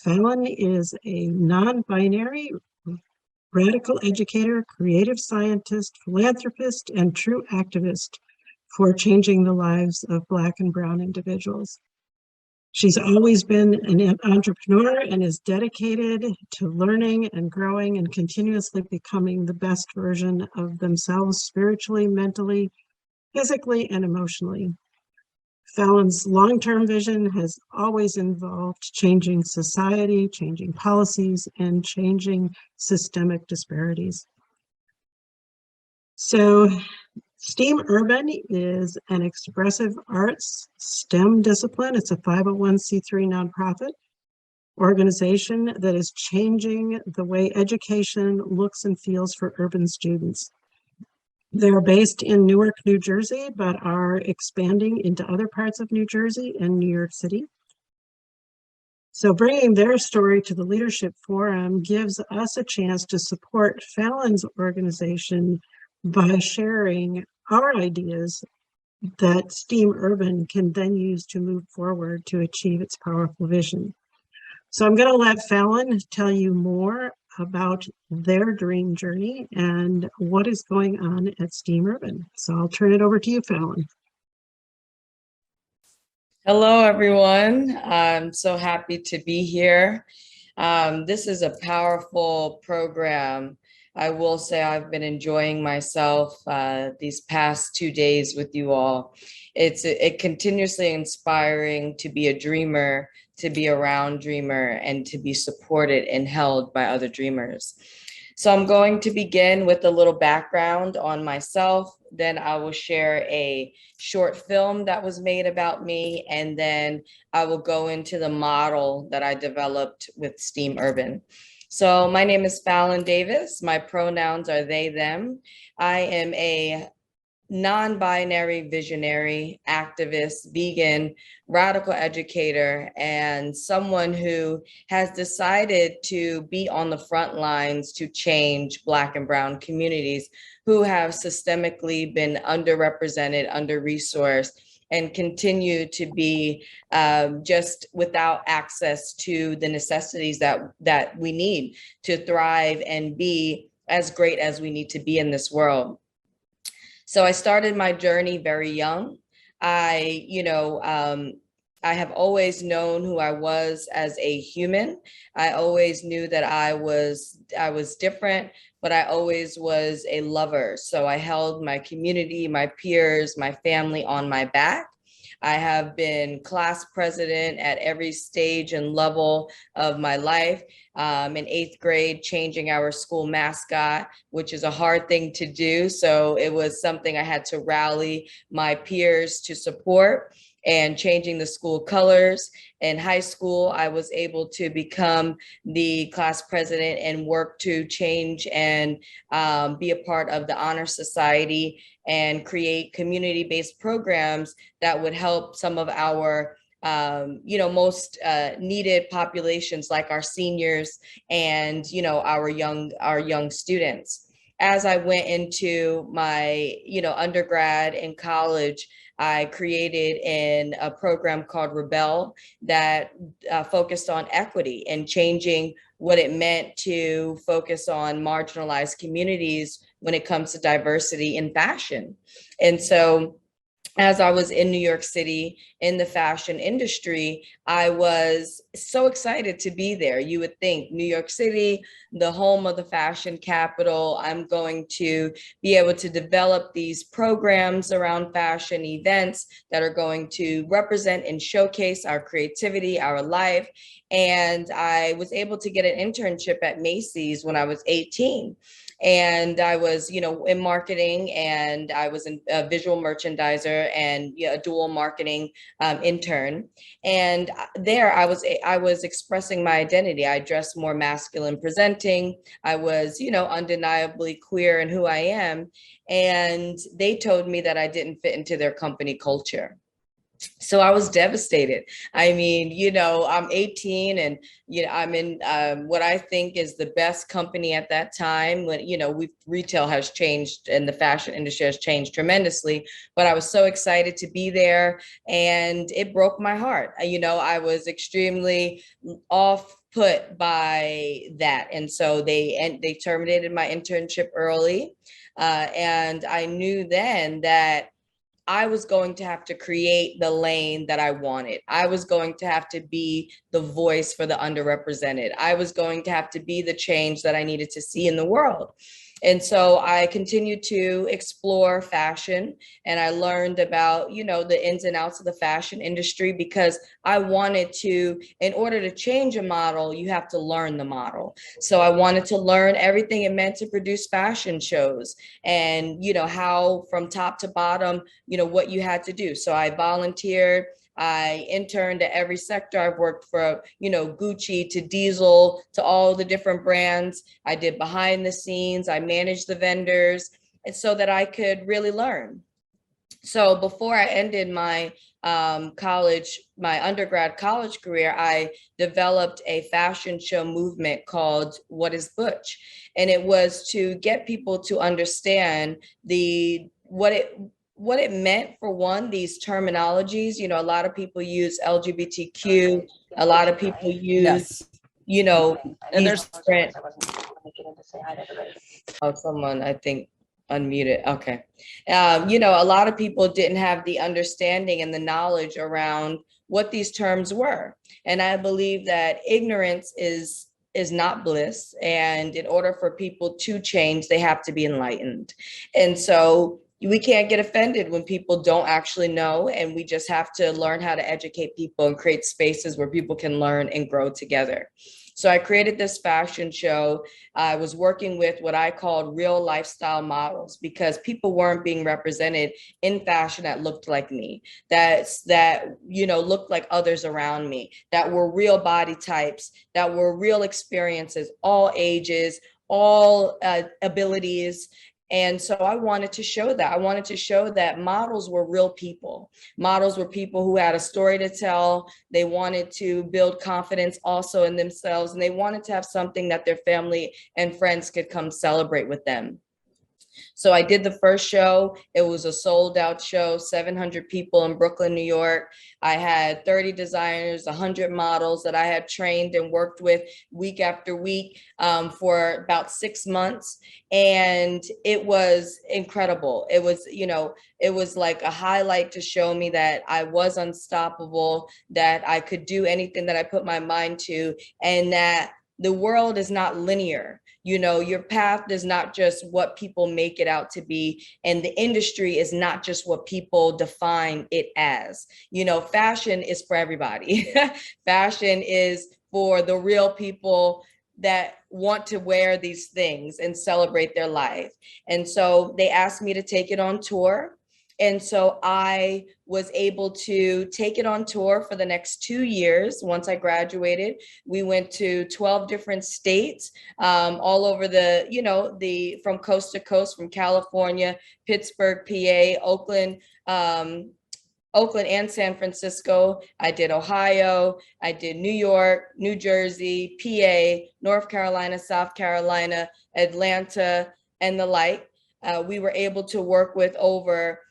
Fallon is a non-binary radical educator, creative scientist, philanthropist, and true activist for changing the lives of Black and Brown individuals. She's always been an entrepreneur and is dedicated to learning and growing and continuously becoming the best version of themselves spiritually, mentally, physically, and emotionally. Fallon's long-term vision has always involved changing society, changing policies, and changing systemic disparities. So STEAM Urban is an expressive arts STEM discipline. It's a 501c3 nonprofit organization that is changing the way education looks and feels for urban students. They're based in Newark, New Jersey, but are expanding into other parts of New Jersey and New York City. So bringing their story to the Leadership Forum gives us a chance to support Fallon's organization by sharing our ideas that STEAM Urban can then use to move forward to achieve its powerful vision. So I'm going to let Fallon tell you more about their dream journey and what is going on at STEAM Urban. So I'll turn it over to you, Fallon. Hello, everyone. I'm so happy to be here. This is a powerful program. I will say I've been enjoying myself these past 2 days with you all. It's continuously inspiring to be a dreamer, to be around dreamer, and to be supported and held by other dreamers. So I'm going to begin with a little background on myself. Then I will share a short film that was made about me. And then I will go into the model that I developed with STEAM Urban. So my name is Fallon Davis. My pronouns are they, them. I am a non-binary visionary, activist, vegan, radical educator, and someone who has decided to be on the front lines to change Black and Brown communities who have systemically been underrepresented, under-resourced, and continue to be just without access to the necessities that we need to thrive and be as great as we need to be in this world. So I started my journey very young. I have always known who I was as a human. I always knew that I was different, but I always was a lover. So I held my community, my peers, my family on my back. I have been class president at every stage and level of my life. In 8th grade, changing our school mascot, which is a hard thing to do. So it was something I had to rally my peers to support, and changing the school colors. In high school, I was able to become the class president and work to change and be a part of the Honor Society and create community-based programs that would help some of our most needed populations, like our seniors and, our young students. As I went into my, undergrad and college, I created a program called Rebel that focused on equity and changing what it meant to focus on marginalized communities when it comes to diversity in fashion. And so as I was in New York City in the fashion industry, I was so excited to be there. You would think New York City, the home of the fashion capital, I'm going to be able to develop these programs around fashion events that are going to represent and showcase our creativity, our life. And I was able to get an internship at Macy's when I was 18. And I was, in marketing, and I was a visual merchandiser and a dual marketing intern. And there I was expressing my identity. I dressed more masculine presenting. I was, undeniably queer in who I am. And they told me that I didn't fit into their company culture. So I was devastated. I mean, I'm 18 and, I'm in what I think is the best company at that time when, retail has changed and the fashion industry has changed tremendously, but I was so excited to be there and it broke my heart. I was extremely off put by that. And so they terminated my internship early. And I knew then that I was going to have to create the lane that I wanted. I was going to have to be the voice for the underrepresented. I was going to have to be the change that I needed to see in the world. And so I continued to explore fashion, and I learned about, the ins and outs of the fashion industry, because I wanted to, in order to change a model, you have to learn the model. So I wanted to learn everything it meant to produce fashion shows, and, how from top to bottom, what you had to do. So I volunteered. I interned at every sector. I've worked for, Gucci to Diesel to all the different brands. I did behind the scenes. I managed the vendors, and so that I could really learn. So before I ended my my undergrad college career, I developed a fashion show movement called What is Butch? And it was to get people to understand what it meant. For one, these terminologies, a lot of people use LGBTQ, a lot of people use, And these different, oh, someone I think unmuted. Okay. A lot of people didn't have the understanding and the knowledge around what these terms were. And I believe that ignorance is not bliss. And in order for people to change, they have to be enlightened. And so we can't get offended when people don't actually know, and we just have to learn how to educate people and create spaces where people can learn and grow together. So I created this fashion show. I was working with what I called real lifestyle models, because people weren't being represented in fashion that looked like me, that looked like others around me, that were real body types, that were real experiences, all ages, all abilities. And so I wanted to show that. I wanted to show that models were real people. Models were people who had a story to tell. They wanted to build confidence also in themselves, and they wanted to have something that their family and friends could come celebrate with them. So I did the first show. It was a sold out show, 700 people in Brooklyn, New York. I had 30 designers, 100 models that I had trained and worked with week after week for about 6 months. And it was incredible. It was like a highlight to show me that I was unstoppable, that I could do anything that I put my mind to, and that the world is not linear. Your path is not just what people make it out to be, and the industry is not just what people define it as. Fashion is for everybody. Fashion is for the real people that want to wear these things and celebrate their life. And so they asked me to take it on tour. And so I was able to take it on tour for the next 2 years. Once I graduated, we went to 12 different states, all over from coast to coast, from California, Pittsburgh, PA, Oakland, and San Francisco. I did Ohio, I did New York, New Jersey, PA, North Carolina, South Carolina, Atlanta, and the like. We were able to work with over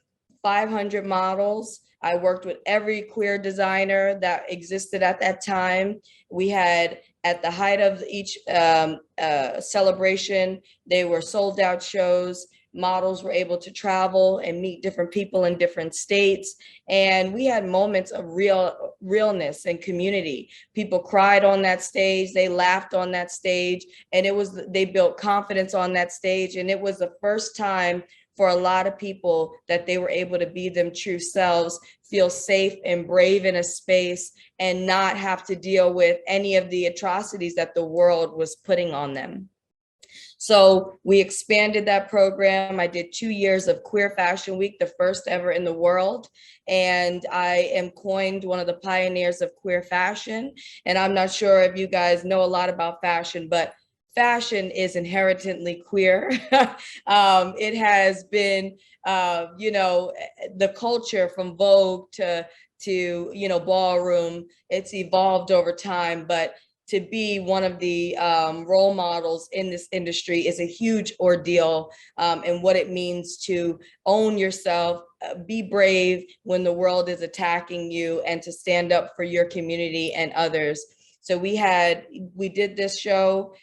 500 models. I worked with every queer designer that existed at that time. We had, at the height of each celebration, they were sold out shows. Models were able to travel and meet different people in different states. And we had moments of realness and community. People cried on that stage, they laughed on that stage, and they built confidence on that stage. And it was the first time for a lot of people that they were able to be them true selves, feel safe and brave in a space, and not have to deal with any of the atrocities that the world was putting on them. So we expanded that program. I did 2 years of Queer Fashion Week, the first ever in the world. And I am coined one of the pioneers of queer fashion. And I'm not sure if you guys know a lot about fashion, but fashion is inherently queer. It has been, the culture from Vogue to ballroom. It's evolved over time, but to be one of the role models in this industry is a huge ordeal, and what it means to own yourself, be brave when the world is attacking you, and to stand up for your community and others. So we did this show.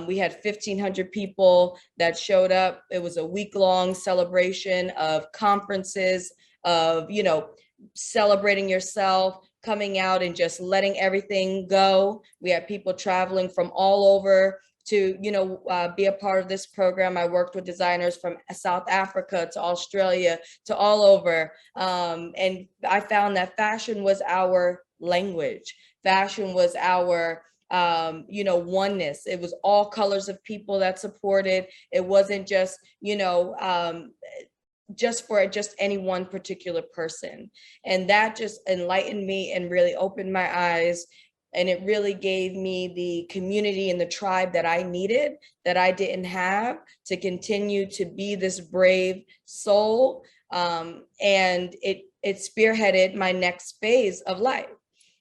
We had 1,500 people that showed up. It was a week-long celebration of conferences, of, celebrating yourself, coming out and just letting everything go. We had people traveling from all over to, be a part of this program. I worked with designers from South Africa to Australia to all over. And I found that fashion was our language. Fashion was our oneness. It was all colors of people that supported. It wasn't just, just for just any one particular person. And that just enlightened me and really opened my eyes. And it really gave me the community and the tribe that I needed, that I didn't have, to continue to be this brave soul. And it spearheaded my next phase of life.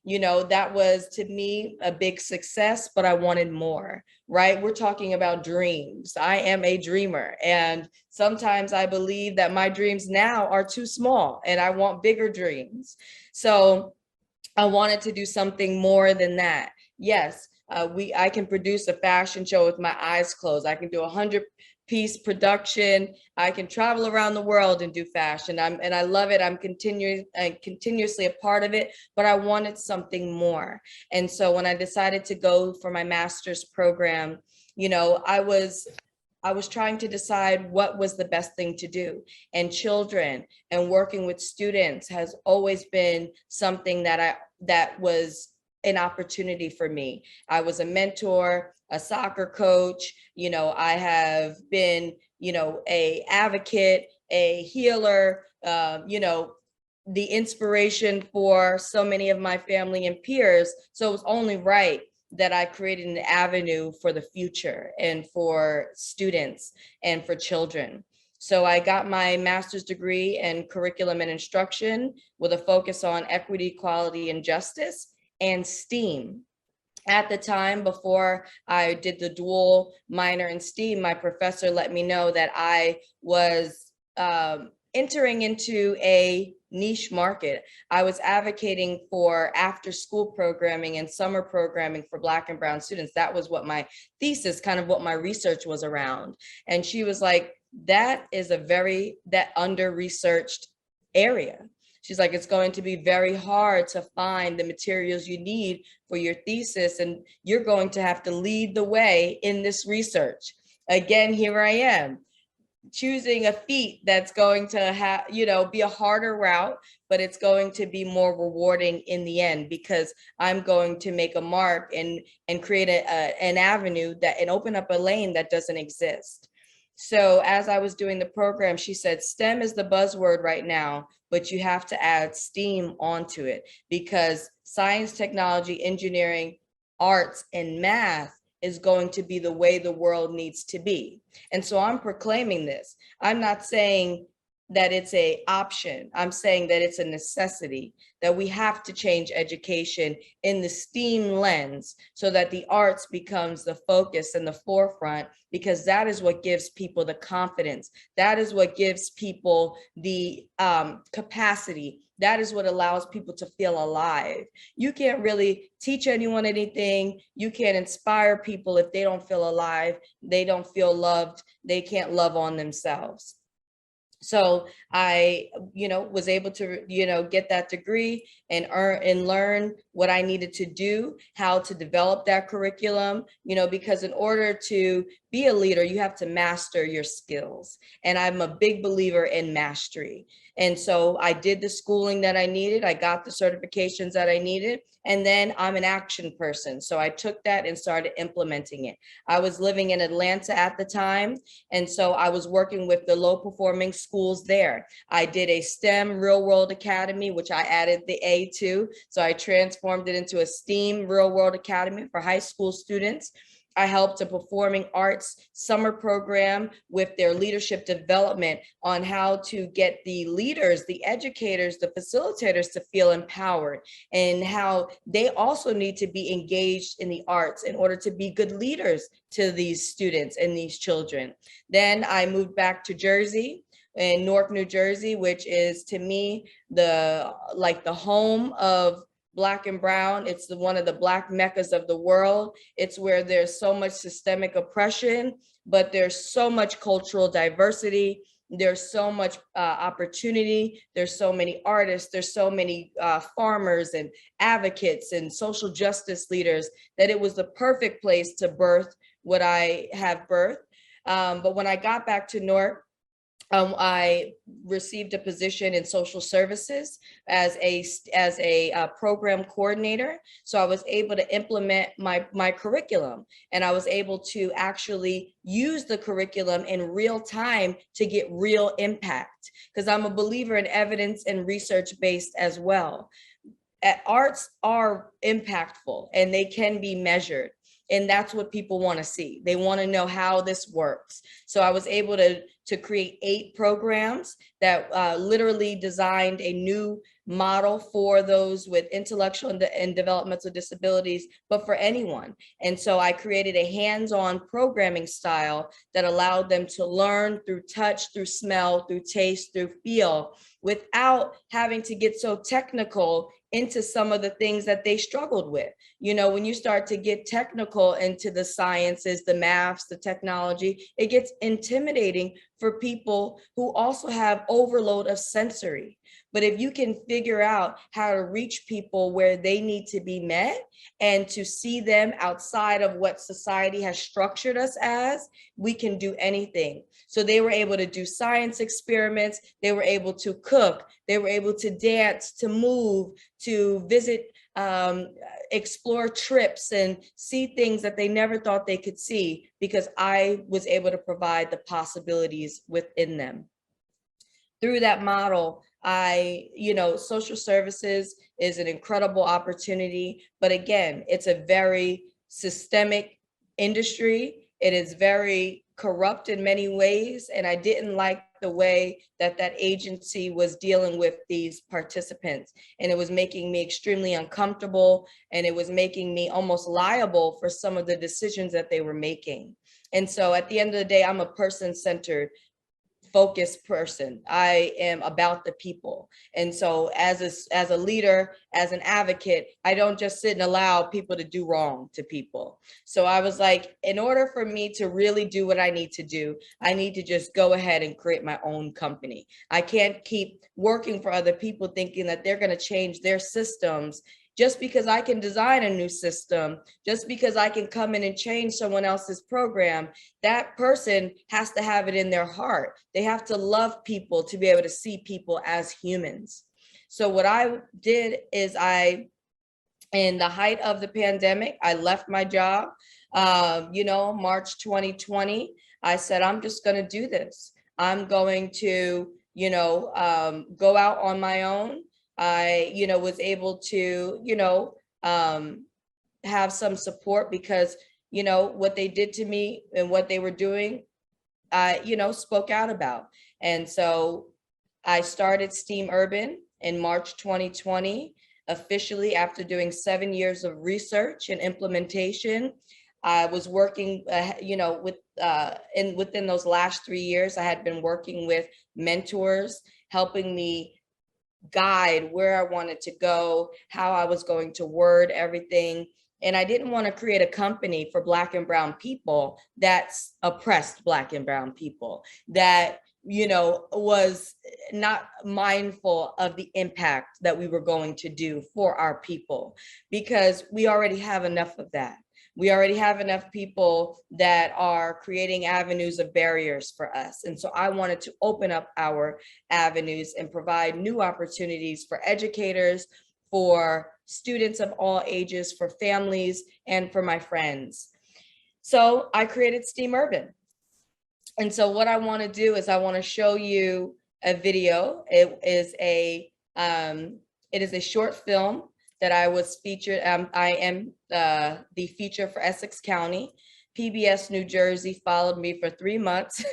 That was, to me, a big success, but I wanted more, right? We're talking about dreams. I am a dreamer. And sometimes I believe that my dreams now are too small and I want bigger dreams. So I wanted to do something more than that. Yes, I can produce a fashion show with my eyes closed. I can do 100-piece production. I can travel around the world and do fashion. And I love it. I'm continuously a part of it, but I wanted something more. And so when I decided to go for my master's program, I was trying to decide what was the best thing to do. And children and working with students has always been something that was an opportunity for me. I was a mentor, a soccer coach. I have been, a advocate, a healer, the inspiration for so many of my family and peers. So it was only right that I created an avenue for the future and for students and for children. So I got my master's degree in curriculum and instruction with a focus on equity, equality, and justice, and STEAM. At the time, before I did the dual minor in STEAM, my professor let me know that I was entering into a niche market. I was advocating for after-school programming and summer programming for Black and Brown students. That was what my thesis, kind of what my research was around. And she was like, that is that under-researched area. She's like, it's going to be very hard to find the materials you need for your thesis, and you're going to have to lead the way in this research. Again, here I am, choosing a feat that's going to be a harder route, but it's going to be more rewarding in the end, because I'm going to make a mark and create an avenue and open up a lane that doesn't exist. So as I was doing the program, she said, STEM is the buzzword right now, but you have to add STEAM onto it, because science, technology, engineering, arts, and math is going to be the way the world needs to be. And so I'm proclaiming this. I'm not saying that it's an option. I'm saying that it's a necessity, that we have to change education in the STEAM lens so that the arts becomes the focus and the forefront, because that is what gives people the confidence. That is what gives people the capacity. That is what allows people to feel alive. You can't really teach anyone anything. You can't inspire people if they don't feel alive, they don't feel loved, they can't love on themselves. So I, was able to, get that degree and learn what I needed to do, how to develop that curriculum, because in order to be a leader, you have to master your skills. And I'm a big believer in mastery. And so I did the schooling that I needed. I got the certifications that I needed. And then I'm an action person. So I took that and started implementing it. I was living in Atlanta at the time. And so I was working with the low performing schools there. I did a STEM real world academy, which I added the A to. So I transformed it into a STEAM real world academy for high school students. I helped a performing arts summer program with their leadership development on how to get the leaders, the educators, the facilitators to feel empowered, and how they also need to be engaged in the arts in order to be good leaders to these students and these children. Then I moved back to Jersey, in Newark, New Jersey, which is, to me, the home of Black and brown. It's one of the Black meccas of the world. It's where there's so much systemic oppression, but there's so much cultural diversity. There's so much opportunity. There's so many artists. There's so many farmers and advocates and social justice leaders that it was the perfect place to birth what I have birthed. But when I got back to Newark, I received a position in social services as a program coordinator. So I was able to implement my curriculum, and I was able to actually use the curriculum in real time to get real impact, because I'm a believer in evidence and research-based as well. Arts are impactful and they can be measured. And that's what people want to see. They want to know how this works. So I was able to create 8 programs that literally designed a new model for those with intellectual and developmental disabilities, but for anyone. And so I created a hands-on programming style that allowed them to learn through touch, through smell, through taste, through feel, without having to get so technical into some of the things that they struggled with. You know, when you start to get technical into the sciences, the maths, the technology, it gets intimidating for people who also have overload of sensory. But if you can figure out how to reach people where they need to be met and to see them outside of what society has structured us as, we can do anything. So they were able to do science experiments, they were able to cook, they were able to dance, to move, to visit, explore trips and see things that they never thought they could see, because I was able to provide the possibilities within them. Through that model, social services is an incredible opportunity, but again, it's a very systemic industry. It is very corrupt in many ways, and I didn't like the way that agency was dealing with these participants, and it was making me extremely uncomfortable, and it was making me almost liable for some of the decisions that they were making. And so at the end of the day, I'm a person-centered, focused person. I am about the people. And so as a leader, as an advocate, I don't just sit and allow people to do wrong to people. So I was like, in order for me to really do what I need to do, I need to just go ahead and create my own company. I can't keep working for other people thinking that they're going to change their systems just because I can design a new system, just because I can come in and change someone else's program. That person has to have it in their heart. They have to love people to be able to see people as humans. So what I did is in the height of the pandemic, I left my job, March 2020. I said, I'm just going to do this. I'm going to, go out on my own. I, was able to, have some support because, what they did to me and what they were doing, I, spoke out about. And so I started STEAM Urban in March 2020, officially after doing 7 years of research and implementation. I was working, within those last 3 years, I had been working with mentors, helping me guide where I wanted to go, how I was going to word everything. And I didn't want to create a company for Black and brown people that's oppressed Black and brown people, that, was not mindful of the impact that we were going to do for our people, because we already have enough of that. We already have enough people that are creating avenues of barriers for us. And so I wanted to open up our avenues and provide new opportunities for educators, for students of all ages, for families, and for my friends. So I created STEAM Urban. And so what I want to do is I want to show you a video. It is a short film that I was featured. I am the feature for Essex County. PBS New Jersey followed me for 3 months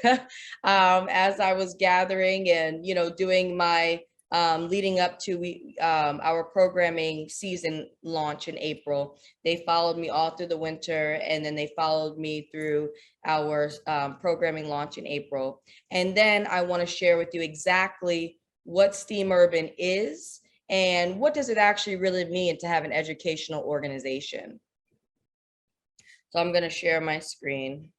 as I was gathering and, doing my leading up to our programming season launch in April. They followed me all through the winter, and then they followed me through our programming launch in April. And then I want to share with you exactly what STEAM Urban is And what does it actually really mean to have an educational organization? So I'm going to share my screen.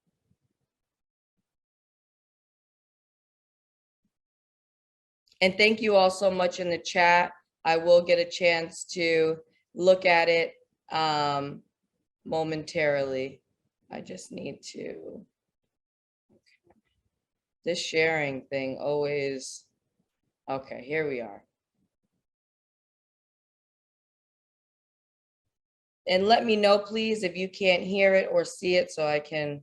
And thank you all so much in the chat. I will get a chance to look at it momentarily. I just need to. This sharing thing always. Okay, here we are. And let me know, please, if you can't hear it or see it so I can.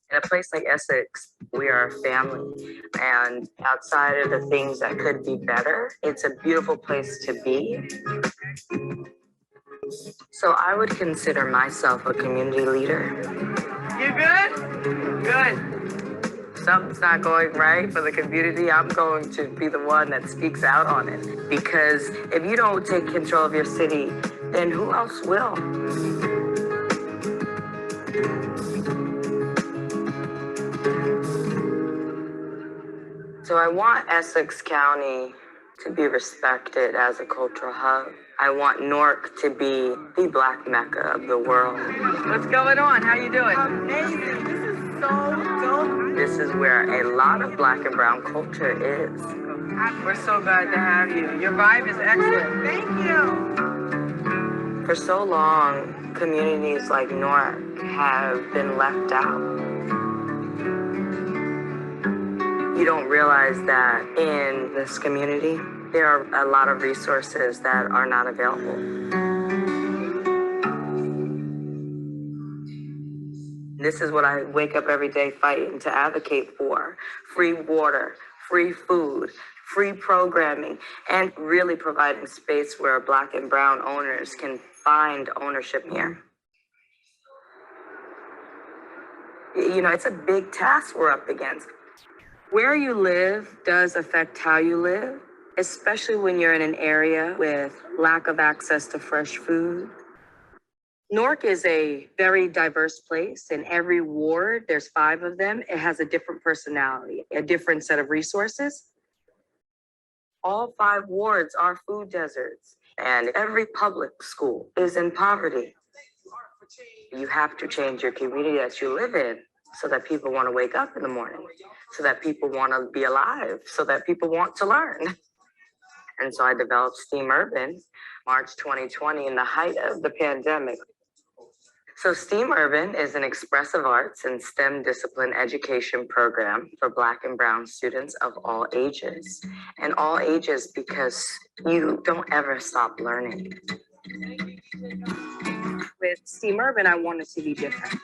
In a place like Essex, we are a family, and outside of the things that could be better, it's a beautiful place to be. So I would consider myself a community leader. You good? Good. Something's not going right for the community, I'm going to be the one that speaks out on it. Because if you don't take control of your city, then who else will? So I want Essex County to be respected as a cultural hub. I want Newark to be the Black Mecca of the world. What's going on? How you doing? Amazing. This is so dope. This is where a lot of Black and brown culture is. We're so glad to have you. Your vibe is excellent. Thank you. For so long, communities like Newark have been left out. You don't realize that in this community, there are a lot of resources that are not available. This is what I wake up every day fighting to advocate for: free water, free food, free programming, and really providing space where Black and brown owners can find ownership here. You know, it's a big task we're up against. Where you live does affect how you live, especially when you're in an area with lack of access to fresh food. Newark is a very diverse place. In every ward, there's 5 of them. It has a different personality, a different set of resources. All 5 wards are food deserts, and every public school is in poverty. You have to change your community that you live in so that people want to wake up in the morning, so that people want to be alive, so that people want to learn. And so I developed STEAM Urban, March 2020, in the height of the pandemic. So STEAM Urban is an expressive arts and STEM discipline education program for Black and brown students of all ages. And all ages because you don't ever stop learning. With STEAM Urban, I wanted to be different.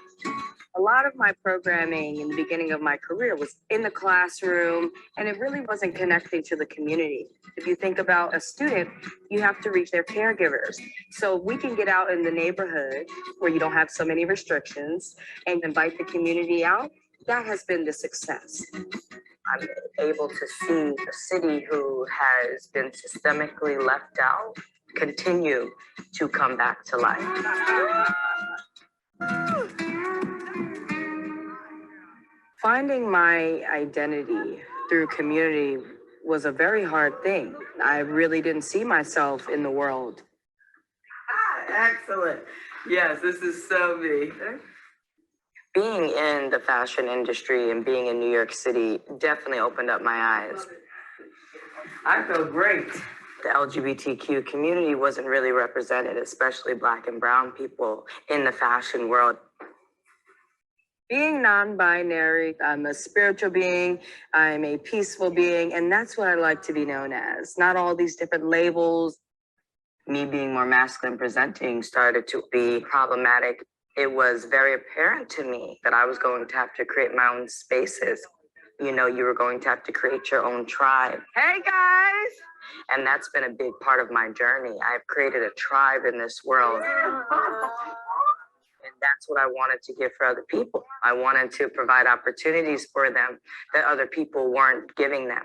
A lot of my programming in the beginning of my career was in the classroom, and it really wasn't connecting to the community. If you think about a student, you have to reach their caregivers. So we can get out in the neighborhood where you don't have so many restrictions and invite the community out. That has been the success. I'm able to see a city who has been systemically left out continue to come back to life. Finding my identity through community was a very hard thing. I really didn't see myself in the world. Excellent. Yes, this is so me. Being in the fashion industry and being in New York City definitely opened up my eyes. I feel great. The LGBTQ community wasn't really represented, especially Black and brown people in the fashion world. Being non-binary, I'm a spiritual being, I'm a peaceful being, and that's what I like to be known as. Not all these different labels. Me being more masculine presenting started to be problematic. It was very apparent to me that I was going to have to create my own spaces. You know, you were going to have to create your own tribe. Hey guys! And that's been a big part of my journey. I've created a tribe in this world. And That's what I wanted to give for other people. I wanted to provide opportunities for them that other people weren't giving them.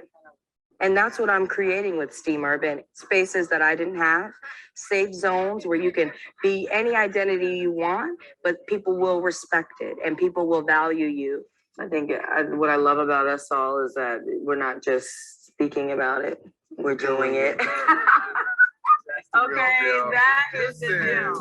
And that's what I'm creating with STEAM Urban. Spaces that I didn't have, safe zones where you can be any identity you want, but people will respect it and people will value you. I think what I love about us all is that we're not just speaking about it, we're doing it. Okay, that is the deal.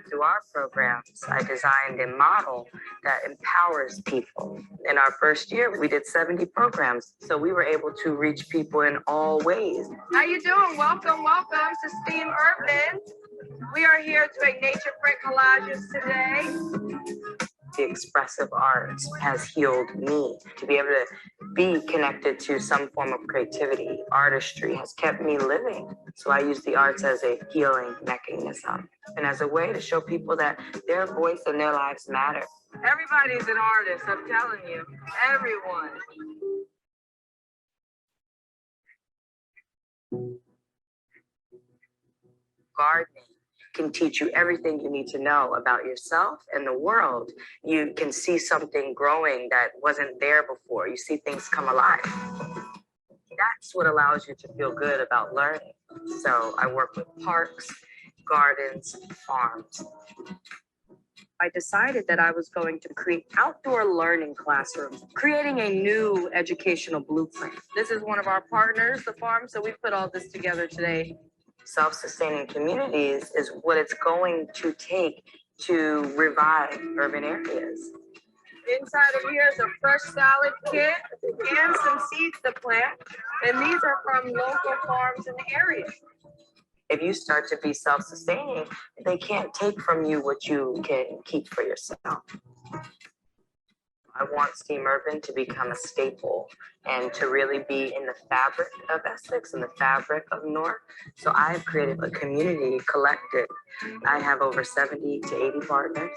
Through our programs, I designed a model that empowers people. In our first year, we did 70 programs, so we were able to reach people in all ways. How you doing? Welcome to STEAM Urban. We are here to make nature print collages today. The expressive arts has healed me. To be able to be connected to some form of creativity, artistry has kept me living. So I use the arts as a healing mechanism and as a way to show people that their voice and their lives matter. Everybody's an artist, I'm telling you. Everyone. Gardening can teach you everything you need to know about yourself and the world. You can see something growing that wasn't there before. You see things come alive. That's what allows you to feel good about learning. So I work with parks, gardens, farms. I decided that I was going to create outdoor learning classrooms, creating a new educational blueprint. This is one of our partners, the farm, so we put all this together today. Self-sustaining communities is what it's going to take to revive urban areas. Inside of here is a fresh salad kit and some seeds to plant. And these are from local farms in the area. If you start to be self-sustaining, they can't take from you what you can keep for yourself. I want STEAM Urban to become a staple and to really be in the fabric of Essex and the fabric of North. So I've created a community collective. I have over 70 to 80 partners.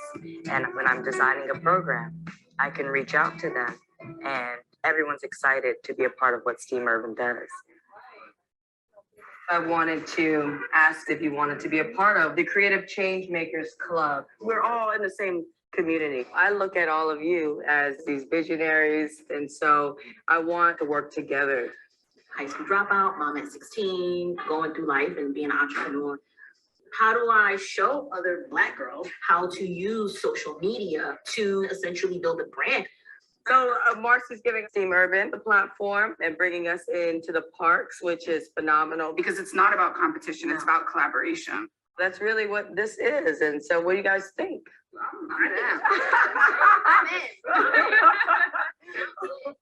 And when I'm designing a program, I can reach out to them and everyone's excited to be a part of what STEAM Urban does. I wanted to ask if you wanted to be a part of the Creative Change Makers Club. We're all in the same community. I look at all of you as these visionaries, and so I want to work together. High school dropout, mom at 16, going through life and being an entrepreneur. How do I show other Black girls how to use social media to essentially build a brand? So Marcy's giving STEAM Urban the platform and bringing us into the parks, which is phenomenal. Because it's not about competition, it's about collaboration. That's really what this is. And so what do you guys think?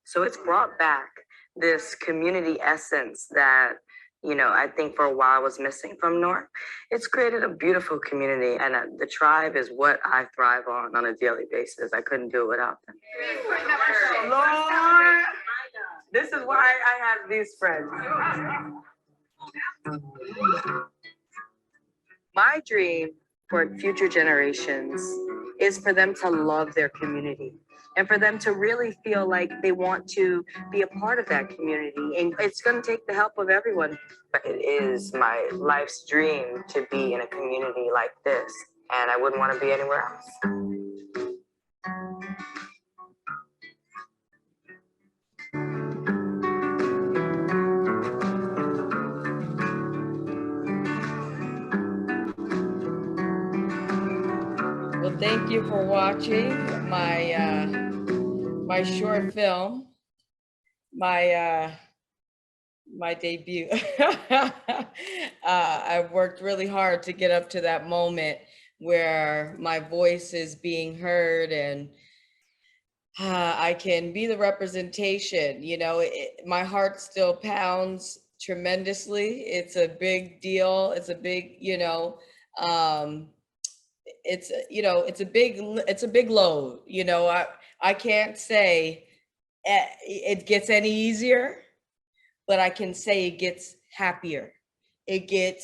So it's brought back this community essence that, you know, I think for a while was missing from North. It's created a beautiful community, and the tribe is what I thrive on a daily basis. I couldn't do it without them. Lord, this is why I have these friends. My dream for future generations is for them to love their community and for them to really feel like they want to be a part of that community. And it's going to take the help of everyone. It is my life's dream to be in a community like this, and I wouldn't want to be anywhere else. Well, thank you for watching my short film, my debut. I've worked really hard to get up to that moment where my voice is being heard and I can be the representation. You know, my heart still pounds tremendously. It's a big deal. It's a big, you know, it's a big load. You know, I can't say it gets any easier, but I can say it gets happier. The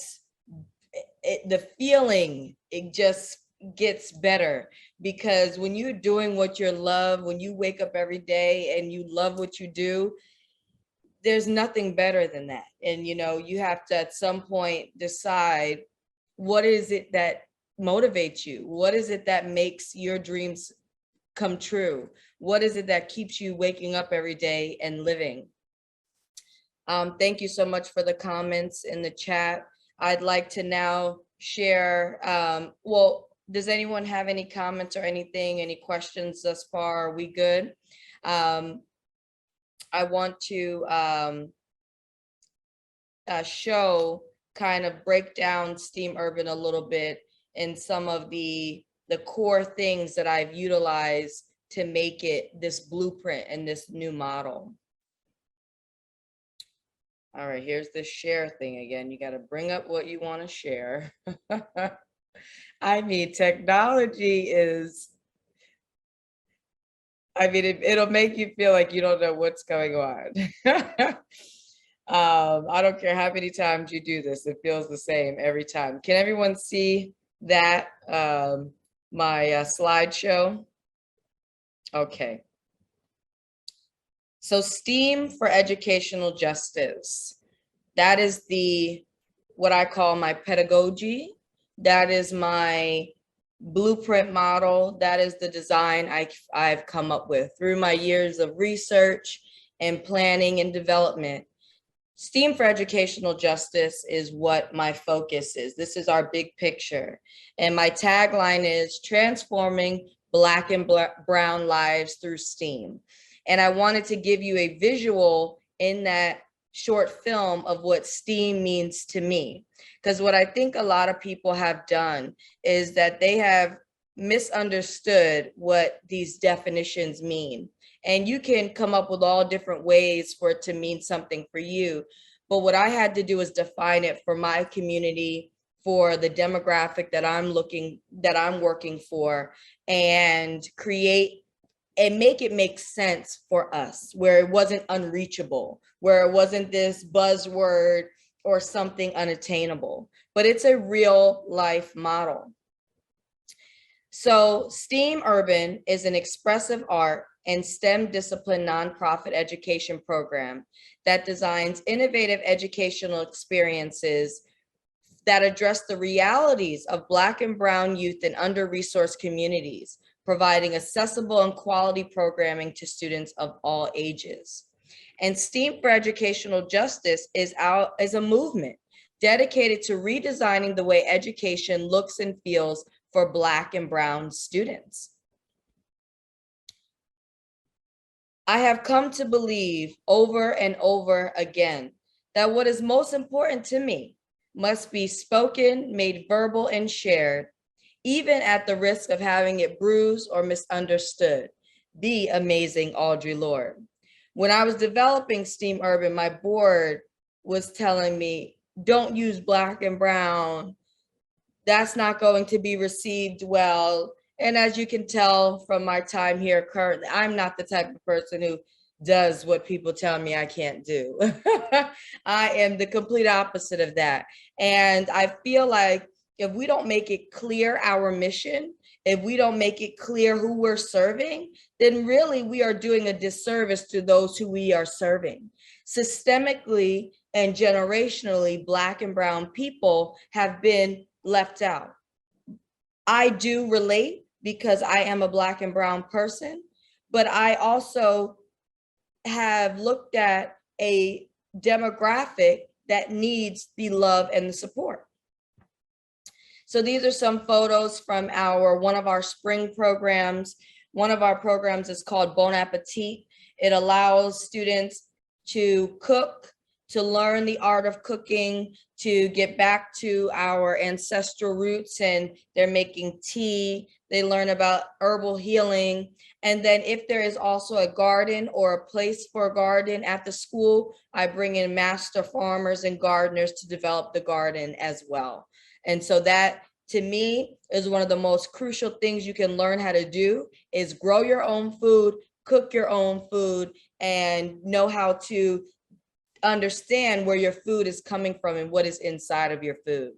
feeling, it just gets better, because when you're doing what you love, when you wake up every day and you love what you do, there's nothing better than that. And, you know, you have to at some point decide what is it that motivates you? What is it that makes your dreams come true? What is it that keeps you waking up every day and living? Thank you so much for the comments in the chat. I'd like to now share, well, does anyone have any comments or anything, any questions thus far? Are we good? I want to break down STEAM Urban a little bit and some of the core things that I've utilized to make it this blueprint and this new model. All right, here's the share thing again. You got to bring up what you want to share. I mean, technology is, I mean, it'll make you feel like you don't know what's going on. I don't care how many times you do this, it feels the same every time. Can everyone see that, my slideshow? Okay. So STEAM for educational justice. That is what I call my pedagogy. That is my blueprint model. That is the design I've come up with through my years of research and planning and development. STEAM for educational justice is what my focus is. This is our big picture. And my tagline is transforming Black and brown lives through STEAM. And I wanted to give you a visual in that short film of what STEAM means to me. Because what I think a lot of people have done is that they have misunderstood what these definitions mean. And you can come up with all different ways for it to mean something for you. But what I had to do is define it for my community, for the demographic that I'm working for, and create and make it make sense for us, where it wasn't unreachable, where it wasn't this buzzword or something unattainable, but it's a real life model. So STEAM Urban is an expressive art and STEM discipline nonprofit education program that designs innovative educational experiences that address the realities of Black and brown youth in under-resourced communities, providing accessible and quality programming to students of all ages. And STEAM for educational justice is a movement dedicated to redesigning the way education looks and feels for Black and brown students. I have come to believe over and over again that what is most important to me must be spoken, made verbal, and shared, even at the risk of having it bruised or misunderstood. The amazing Audre Lorde. When I was developing STEAM Urban, my board was telling me, don't use Black and brown. That's not going to be received well. And as you can tell from my time here currently, I'm not the type of person who does what people tell me I can't do. I am the complete opposite of that. And I feel like if we don't make it clear our mission, if we don't make it clear who we're serving, then really we are doing a disservice to those who we are serving. Systemically and generationally, Black and brown people have been left out. I do relate because I am a Black and brown person, but I also have looked at a demographic that needs the love and the support. So these are some photos from one of our spring programs. One of our programs is called Bon Appetit. It allows students to cook, to learn the art of cooking, to get back to our ancestral roots, and they're making tea. They learn about herbal healing. And then if there is also a garden or a place for a garden at the school, I bring in master farmers and gardeners to develop the garden as well. And so that, to me, is one of the most crucial things you can learn how to do, is grow your own food, cook your own food, and know how to understand where your food is coming from and what is inside of your food.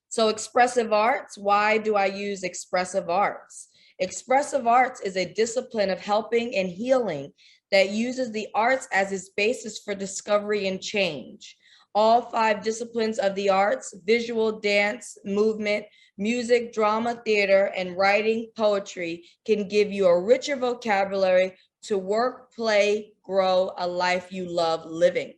So expressive arts, why do I use expressive arts? Expressive arts is a discipline of helping and healing that uses the arts as its basis for discovery and change. All 5 disciplines of the arts, visual, dance, movement, music, drama, theater, and writing, poetry, can give you a richer vocabulary to work, play, grow a life you love living.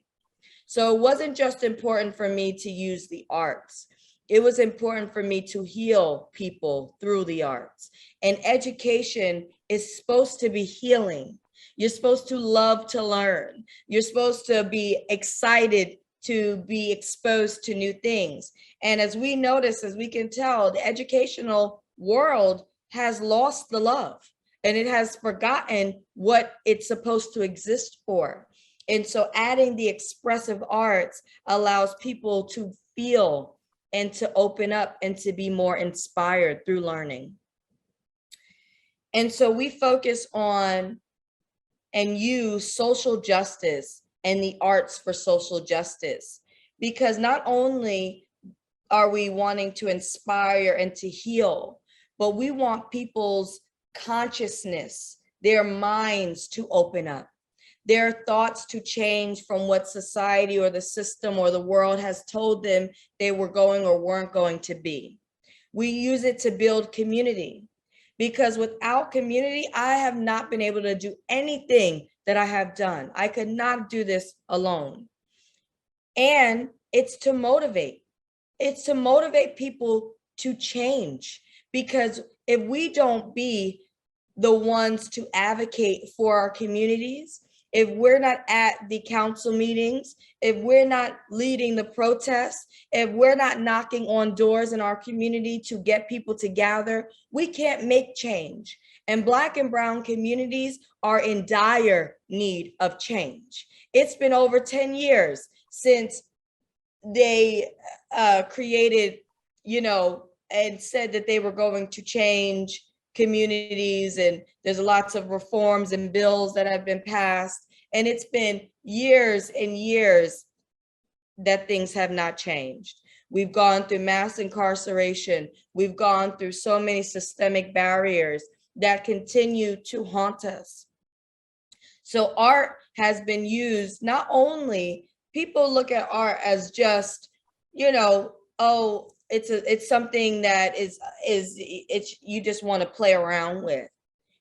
So it wasn't just important for me to use the arts. It was important for me to heal people through the arts. And education is supposed to be healing. You're supposed to love to learn. You're supposed to be excited to be exposed to new things. And as we notice, as we can tell, the educational world has lost the love and it has forgotten what it's supposed to exist for. And so adding the expressive arts allows people to feel and to open up and to be more inspired through learning. And so we focus on and use social justice and the arts for social justice, because not only are we wanting to inspire and to heal, but we want people's consciousness, their minds to open up, their thoughts to change from what society or the system or the world has told them they were going or weren't going to be. We use it to build community, because without community, I have not been able to do anything that I have done. I could not do this alone. And it's to motivate. It's to motivate people to change, because if we don't be the ones to advocate for our communities, if we're not at the council meetings, if we're not leading the protests, if we're not knocking on doors in our community to get people to gather, we can't make change. And Black and brown communities are in dire need of change. It's been over 10 years since they created, and said that they were going to change communities, and there's lots of reforms and bills that have been passed. And it's been years and years that things have not changed. We've gone through mass incarceration. We've gone through so many systemic barriers that continue to haunt us. So art has been used, not only people look at art as just, oh, it's something that is you just want to play around with.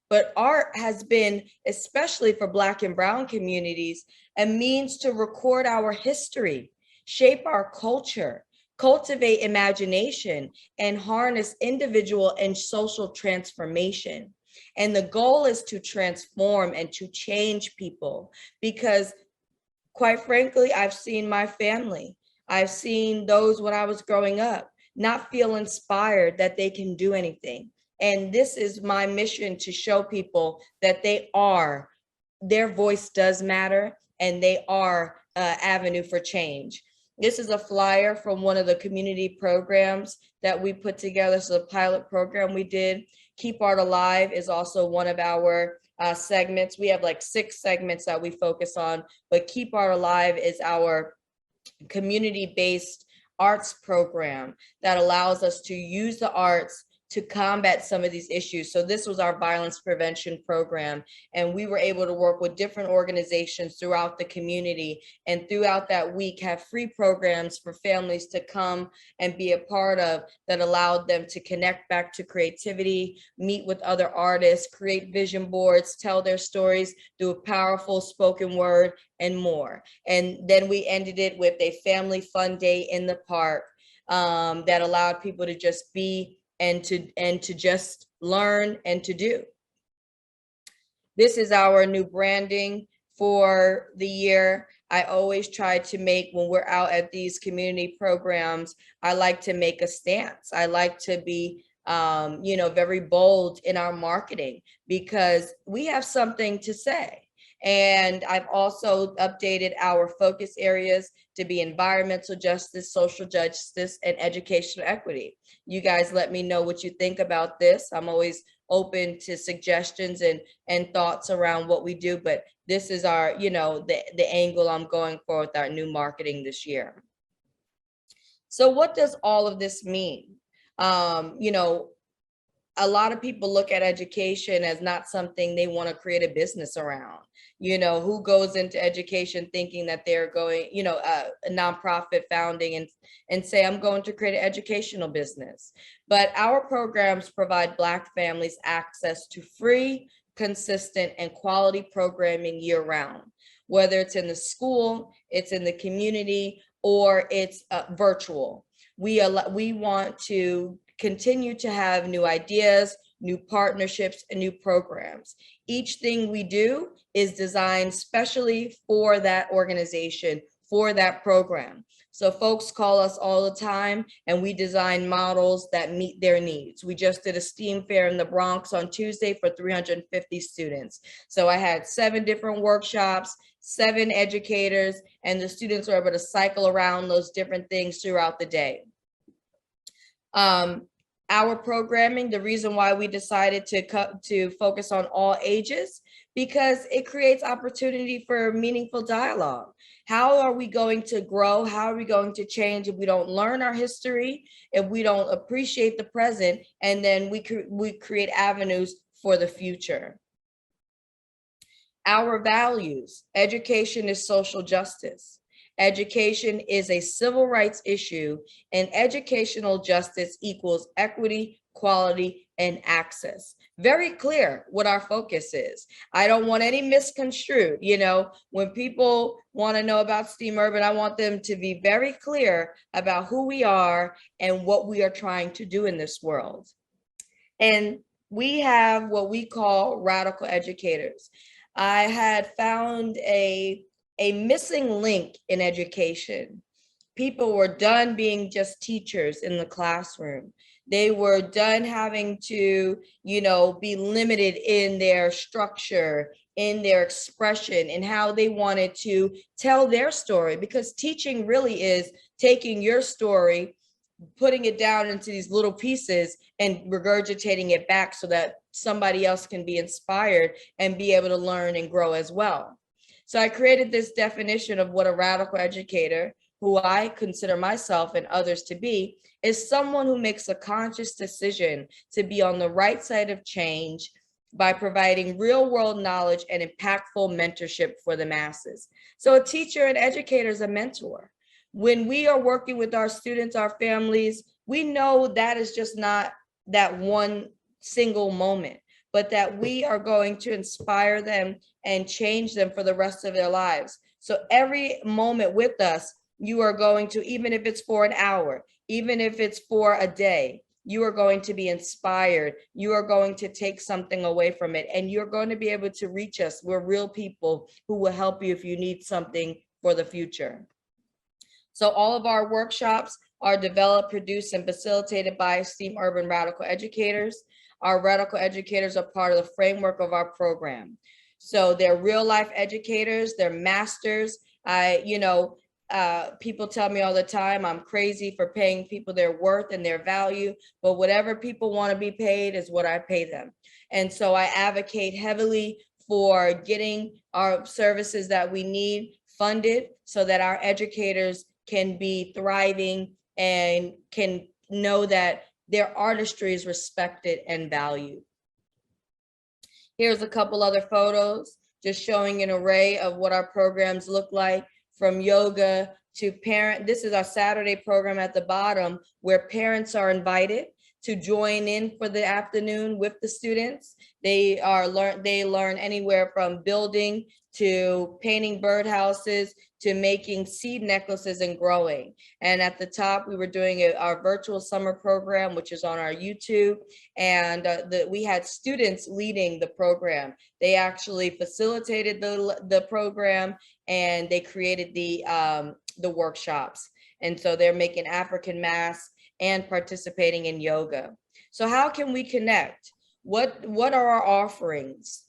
But art has been, especially for Black and brown communities, a means to record our history, shape our culture, cultivate imagination, and harness individual and social transformation. And the goal is to transform and to change people, because quite frankly, I've seen my family, I've seen those when I was growing up not feel inspired that they can do anything. And this is my mission, to show people that their voice does matter, and they are an avenue for change. This is a flyer from one of the community programs that we put together. So the pilot program we did. Keep Art Alive is also one of our segments. We have like 6 segments that we focus on, but Keep Art Alive is our community-based arts program that allows us to use the arts to combat some of these issues. So this was our violence prevention program, and we were able to work with different organizations throughout the community, and throughout that week have free programs for families to come and be a part of, that allowed them to connect back to creativity, meet with other artists, create vision boards, tell their stories through a powerful spoken word, and more. And then we ended it with a family fun day in the park that allowed people to just be and to just learn and to do. This is our new branding for the year. I always try to make, when we're out at these community programs, I like to make a stance. I like to be, very bold in our marketing, because we have something to say. And I've also updated our focus areas to be environmental justice, social justice, and educational equity. You guys let me know what you think about this. I'm always open to suggestions and thoughts around what we do, but this is our, the angle I'm going for with our new marketing this year. So what does all of this mean? a lot of people look at education as not something they want to create a business around. You know, who goes into education thinking that they're going, you know, a nonprofit founding and say, I'm going to create an educational business. But our programs provide Black families access to free, consistent, and quality programming year-round, whether it's in the school, it's in the community, or it's virtual. We want to continue to have new ideas, new partnerships, and new programs. Each thing we do is designed specially for that organization, for that program. So folks call us all the time and we design models that meet their needs. We just did a STEAM fair in the Bronx on Tuesday for 350 students. So I had 7 different workshops, 7 educators, and the students were able to cycle around those different things throughout the day. Our programming, the reason why we decided to focus on all ages, because it creates opportunity for meaningful dialogue. How are we going to grow? How are we going to change if we don't learn our history, if we don't appreciate the present, and then we create avenues for the future? Our values: education is social justice. Education is a civil rights issue, and educational justice equals equity, quality, and access. Very clear what our focus is. I don't want any misconstrued. You know, when people want to know about STEAM Urban, I want them to be very clear about who we are and what we are trying to do in this world. And we have what we call radical educators. I had found a missing link in education. People were done being just teachers in the classroom. They were done having to, you know, be limited in their structure, in their expression, and how they wanted to tell their story, because teaching really is taking your story, putting it down into these little pieces and regurgitating it back so that somebody else can be inspired and be able to learn and grow as well. So I created this definition of what a radical educator, who I consider myself and others to be, is someone who makes a conscious decision to be on the right side of change by providing real world knowledge and impactful mentorship for the masses. So a teacher and educator is a mentor. When we are working with our students, our families, we know that is just not that one single moment, but that we are going to inspire them and change them for the rest of their lives. So every moment with us, you are going to, even if it's for an hour, even if it's for a day, you are going to be inspired. You are going to take something away from it, and you're going to be able to reach us. We're real people who will help you if you need something for the future. So all of our workshops are developed, produced, and facilitated by STEAM Urban Radical Educators. Our radical educators are part of the framework of our program. So they're real life educators, they're masters. People tell me all the time, I'm crazy for paying people their worth and their value, but whatever people want to be paid is what I pay them. And so I advocate heavily for getting our services that we need funded so that our educators can be thriving and can know that their artistry is respected and valued. Here's a couple other photos just showing an array of what our programs look like, from yoga to parent. This is our Saturday program at the bottom, where parents are invited to join in for the afternoon with the students. They learn anywhere from building to painting birdhouses to making seed necklaces and growing. And at the top, we were doing our virtual summer program, which is on our YouTube. And we had students leading the program. They actually facilitated the program, and they created the workshops. And so they're making African masks and participating in yoga. So how can we connect? What are our offerings?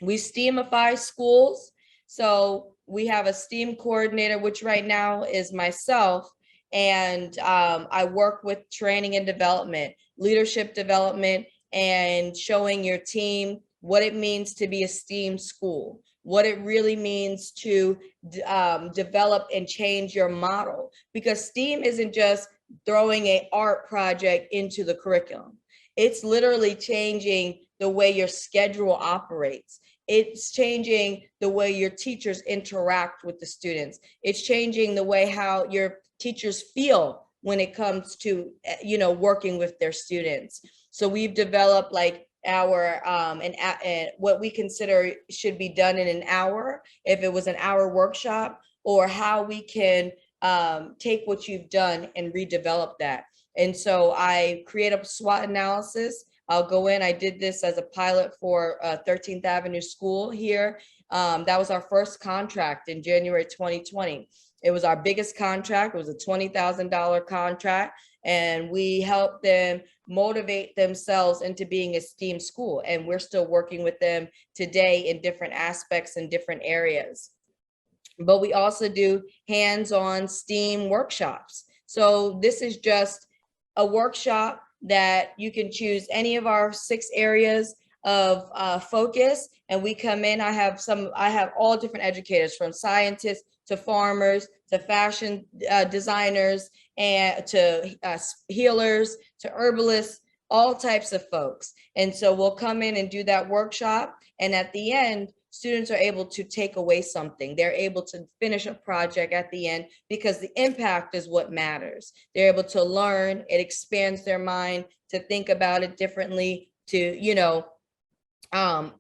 We STEAMify schools. So we have a STEAM coordinator, which right now is myself. And I work with training and development, leadership development, and showing your team what it means to be a STEAM school, what it really means to develop and change your model. Because STEAM isn't just throwing an art project into the curriculum. It's literally changing the way your schedule operates. It's changing the way your teachers interact with the students. It's changing the way how your teachers feel when it comes to, working with their students. So we've developed like our and what we consider should be done in an hour, if it was an hour workshop, or how we can take what you've done and redevelop that. And so I create a SWOT analysis. I'll go in. I did this as a pilot for 13th Avenue School here. That was our first contract in January 2020. It was our biggest contract. It was a $20,000 contract. And we helped them motivate themselves into being a STEAM school. And we're still working with them today in different aspects and different areas. But we also do hands-on STEAM workshops. So this is just a workshop that you can choose any of our 6 areas of focus, and we come in. I have all different educators, from scientists to farmers to fashion designers, and to healers to herbalists, all types of folks. And so we'll come in and do that workshop, and at the end, students are able to take away something. They're able to finish a project at the end, because the impact is what matters. They're able to learn. It expands their mind to think about it differently, to,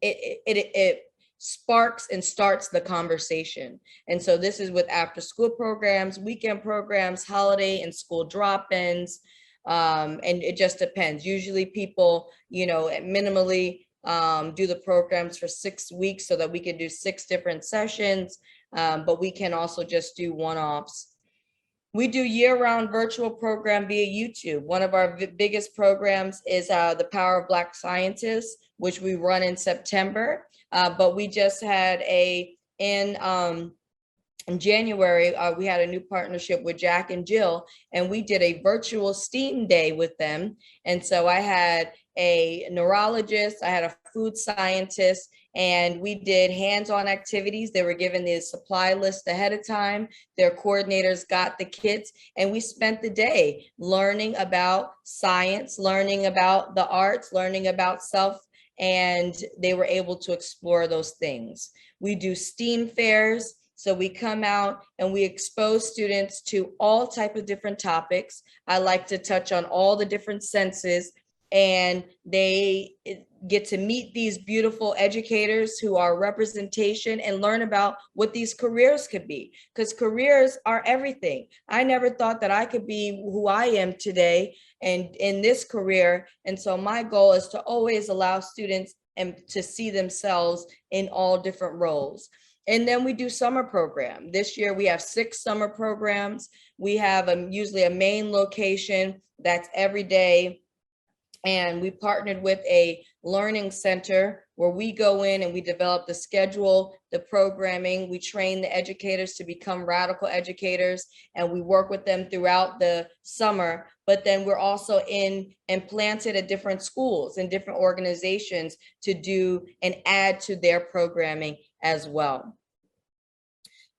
it sparks and starts the conversation. And so this is with after school programs, weekend programs, holiday and school drop-ins. And it just depends. Usually people, minimally do the programs for 6 weeks so that we can do 6 different sessions, but we can also just do one-offs. We do year-round virtual program via YouTube. One of our biggest programs is the Power of Black Scientists, which we run in September, but we just had in January, we had a new partnership with Jack and Jill, and we did a virtual STEAM day with them. And so I had a neurologist, I had a food scientist, and we did hands-on activities. They were given the supply list ahead of time. Their coordinators got the kits, and we spent the day learning about science, learning about the arts, learning about self, and they were able to explore those things. We do STEAM fairs. So we come out and we expose students to all type of different topics. I like to touch on all the different senses, and they get to meet these beautiful educators who are representation and learn about what these careers could be, because careers are everything. I never thought that I could be who I am today and in this career. And so my goal is to always allow students to see themselves in all different roles. And then we do summer program. This year we have 6 summer programs. We have usually a main location that's every day. And we partnered with a learning center where we go in and we develop the schedule, the programming. We train the educators to become radical educators, and we work with them throughout the summer. But then we're also implanted at different schools and different organizations to do and add to their programming as well.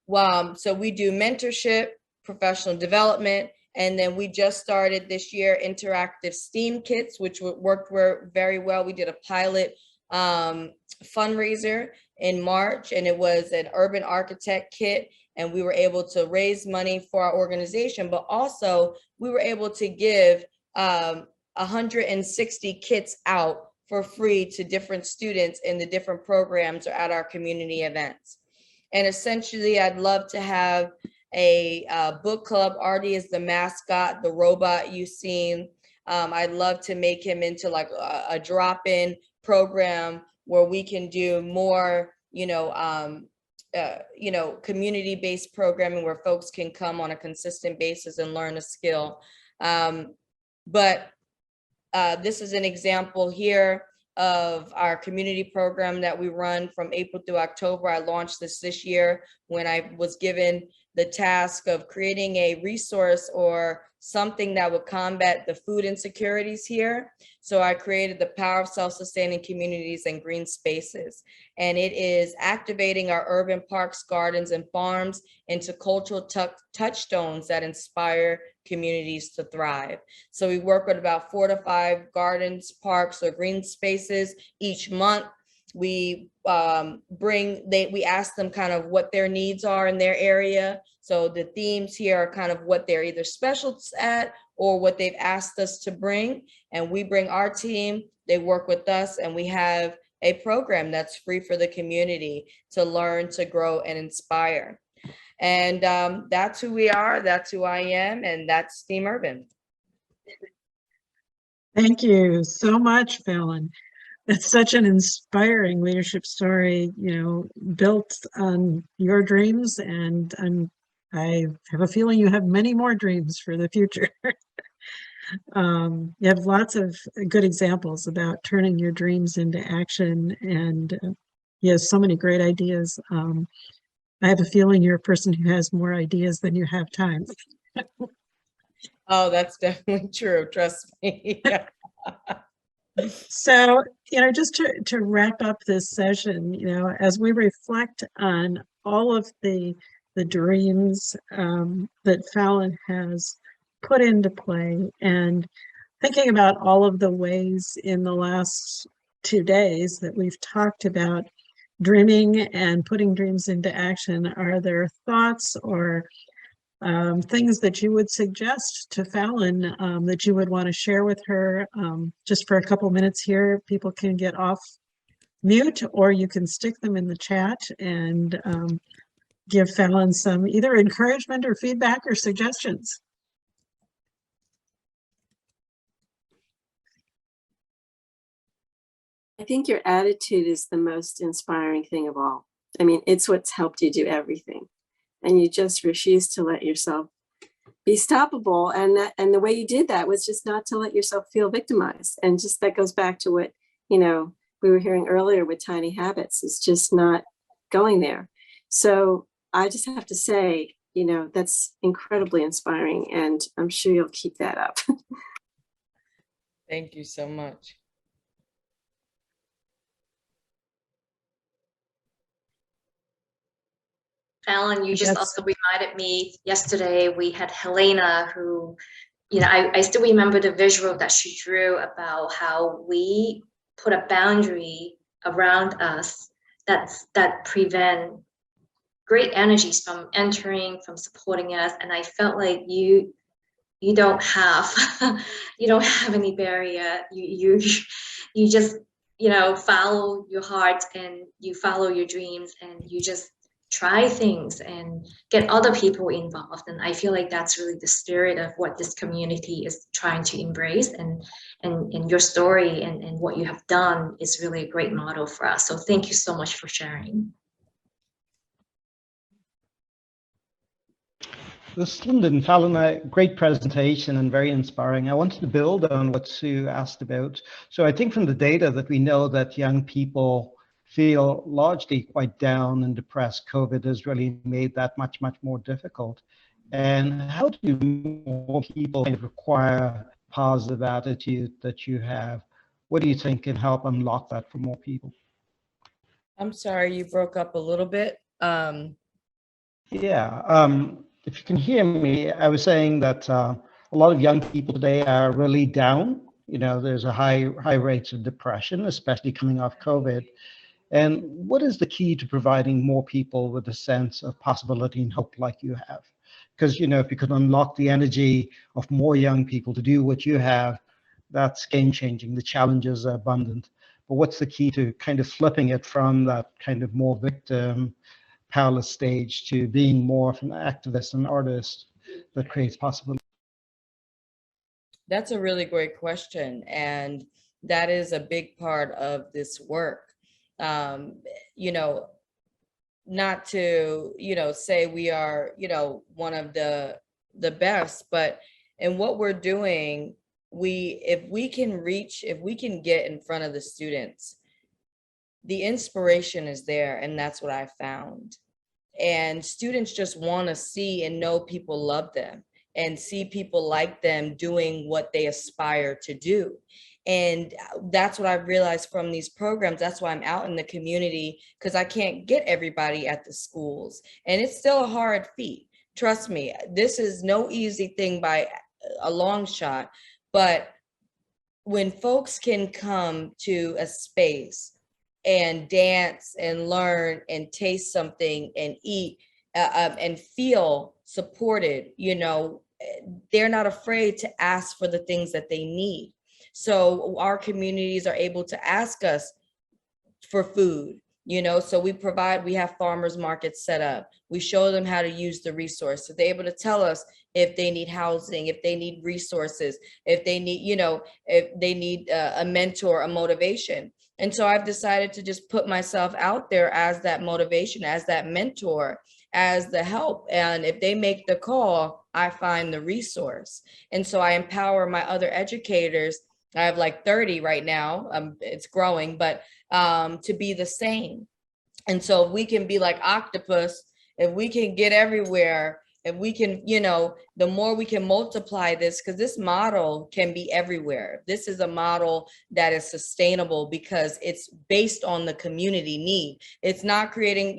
So we do mentorship, professional development, and then we just started this year interactive STEAM kits, which worked very well. We did a pilot fundraiser in March, and it was an urban architect kit, and we were able to raise money for our organization, but also we were able to give 160 kits out for free to different students in the different programs or at our community events. And essentially, I'd love to have a book club. Artie is the mascot, the robot you've seen. I'd love to make him into like a drop-in program where we can do more, community-based programming where folks can come on a consistent basis and learn a skill. But this is an example here of our community program that we run from April through October. I launched this year when I was given the task of creating a resource or something that would combat the food insecurities here. So I created the Power of Self-Sustaining Communities and Green Spaces. And it is activating our urban parks, gardens, and farms into cultural touchstones that inspire communities to thrive. So we work with about 4 to 5 gardens, parks, or green spaces each month. We we ask them kind of what their needs are in their area. So the themes here are kind of what they're either specialists at or what they've asked us to bring. And we bring our team, they work with us, and we have a program that's free for the community to learn, to grow, and inspire. And that's who we are, that's who I am, and that's STEAM Urban. Thank you so much, Fallon. It's such an inspiring leadership story, built on your dreams, and I have a feeling you have many more dreams for the future. You have lots of good examples about turning your dreams into action, and you have so many great ideas. I have a feeling you're a person who has more ideas than you have time. Oh, that's definitely true. Trust me. So, just to wrap up this session, as we reflect on all of the dreams that Fallon has put into play, and thinking about all of the ways in the last 2 days that we've talked about dreaming and putting dreams into action, are there thoughts or things that you would suggest to Fallon that you would want to share with her? Just for a couple minutes here, people can get off mute, or you can stick them in the chat and give Fallon some either encouragement or feedback or suggestions. I think your attitude is the most inspiring thing of all. I mean, it's what's helped you do everything. And you just refuse to let yourself be stoppable. And the way you did that was just not to let yourself feel victimized. And just that goes back to what, we were hearing earlier with tiny habits. It's just not going there. So I just have to say, that's incredibly inspiring. And I'm sure you'll keep that up. Thank you so much. Fallon, you just also reminded me, yesterday we had Helena who, I still remember the visual that she drew about how we put a boundary around us that prevent great energies from entering, from supporting us. And I felt like you don't have you don't have any barrier. You just follow your heart and you follow your dreams and you just try things and get other people involved. And I feel like that's really the spirit of what this community is trying to embrace. And your story and what you have done is really a great model for us. So thank you so much for sharing. Lyndon, Fallon, a great presentation and very inspiring. I wanted to build on what Sue asked about. So I think from the data that we know that young people feel largely quite down and depressed. COVID has really made that much, much more difficult. And how do more people kind of require positive attitude that you have? What do you think can help unlock that for more people? I'm sorry, you broke up a little bit. If you can hear me, I was saying that a lot of young people today are really down. There's a high rates of depression, especially coming off COVID. And what is the key to providing more people with a sense of possibility and hope like you have? Because, if you could unlock the energy of more young people to do what you have, that's game changing. The challenges are abundant. But what's the key to kind of flipping it from that kind of more victim, powerless stage to being more of an activist and artist that creates possibility? That's a really great question. And that is a big part of this work. Not to, say we are, one of the best, but in what we're doing, if we can get in front of the students, the inspiration is there. And that's what I found. And students just want to see and know people love them and see people like them doing what they aspire to do. And that's what I've realized from these programs. That's why I'm out in the community, because I can't get everybody at the schools. And it's still a hard feat, trust me, this is no easy thing by a long shot, but when folks can come to a space and dance and learn and taste something and eat and feel supported, they're not afraid to ask for the things that they need. So our communities are able to ask us for food, so we have farmers markets set up. We show them how to use the resource. So they're able to tell us if they need housing, if they need resources, if they need, if they need a mentor, a motivation. And so I've decided to just put myself out there as that motivation, as that mentor, as the help. And if they make the call, I find the resource. And so I empower my other educators. I have like 30 right now. It's growing, but to be the same. And so if we can be like octopus, if we can get everywhere, if we can, the more we can multiply this, because this model can be everywhere. This is a model that is sustainable because it's based on the community need. It's not creating,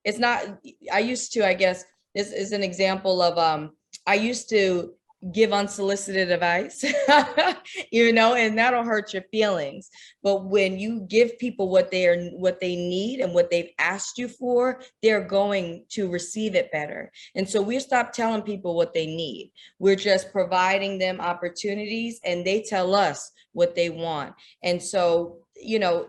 it's not, I guess, this is an example of, I used to give unsolicited advice, and that'll hurt your feelings. But when you give people what they need and what they've asked you for, they're going to receive it better. And so we stop telling people what they need. We're just providing them opportunities, and they tell us what they want. And so,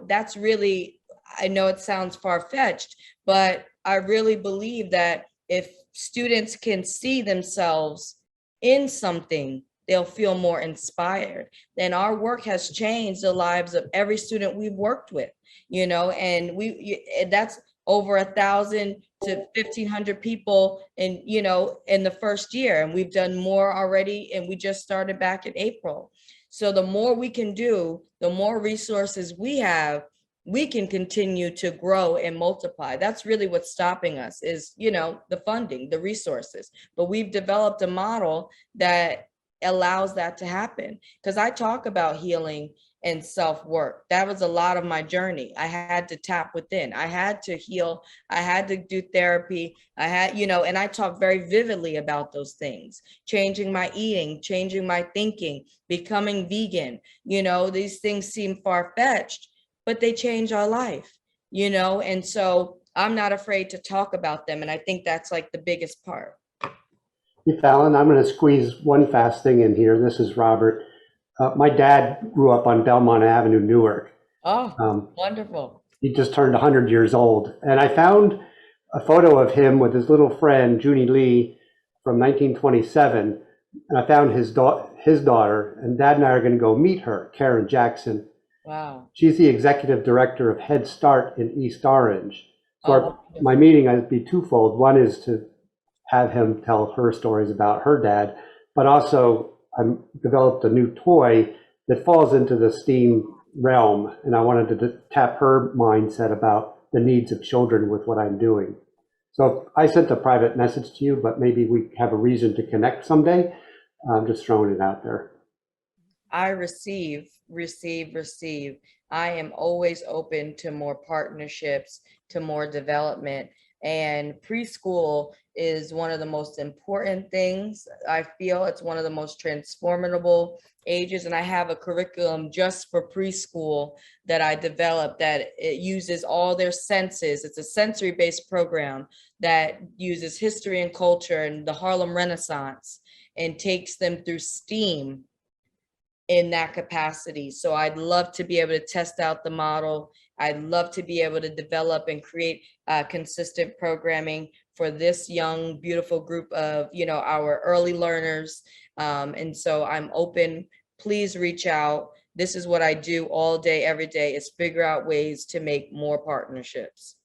that's really, I know it sounds far-fetched, but I really believe that if students can see themselves in something, they'll feel more inspired. And our work has changed the lives of every student we've worked with, and that's over 1,000 to 1,500 people in the first year. And we've done more already, and we just started back in April. So the more we can do, the more resources we have, we can continue to grow and multiply. That's really what's stopping us is, the funding, the resources. But we've developed a model that allows that to happen. Because I talk about healing and self-work. That was a lot of my journey. I had to tap within. I had to heal. I had to do therapy. I had, and I talk very vividly about those things. Changing my eating, changing my thinking, becoming vegan. These things seem far-fetched, but they change our life, and so I'm not afraid to talk about them. And I think that's like the biggest part. Hey, Fallon, I'm going to squeeze one fast thing in here. This is Robert. My dad grew up on Belmont Avenue, Newark. Oh, wonderful. He just turned 100 years old. And I found a photo of him with his little friend, Junie Lee, from 1927. And I found his daughter, and Dad and I are going to go meet her, Karen Jackson. Wow. She's the executive director of Head Start in East Orange. So my meeting would be twofold. One is to have him tell her stories about her dad, but also I developed a new toy that falls into the STEAM realm, and I wanted to tap her mindset about the needs of children with what I'm doing. So I sent a private message to you, but maybe we have a reason to connect someday. I'm just throwing it out there. I receive. I am always open to more partnerships, to more development. And preschool is one of the most important things. I feel it's one of the most transformable ages. And I have a curriculum just for preschool that I developed that it uses all their senses. It's a sensory-based program that uses history and culture and the Harlem Renaissance and takes them through STEAM in that capacity. So I'd love to be able to test out the model. I'd love to be able to develop and create consistent programming for this young, beautiful group of, our early learners. And so I'm open. Please reach out. This is what I do all day, every day, is figure out ways to make more partnerships.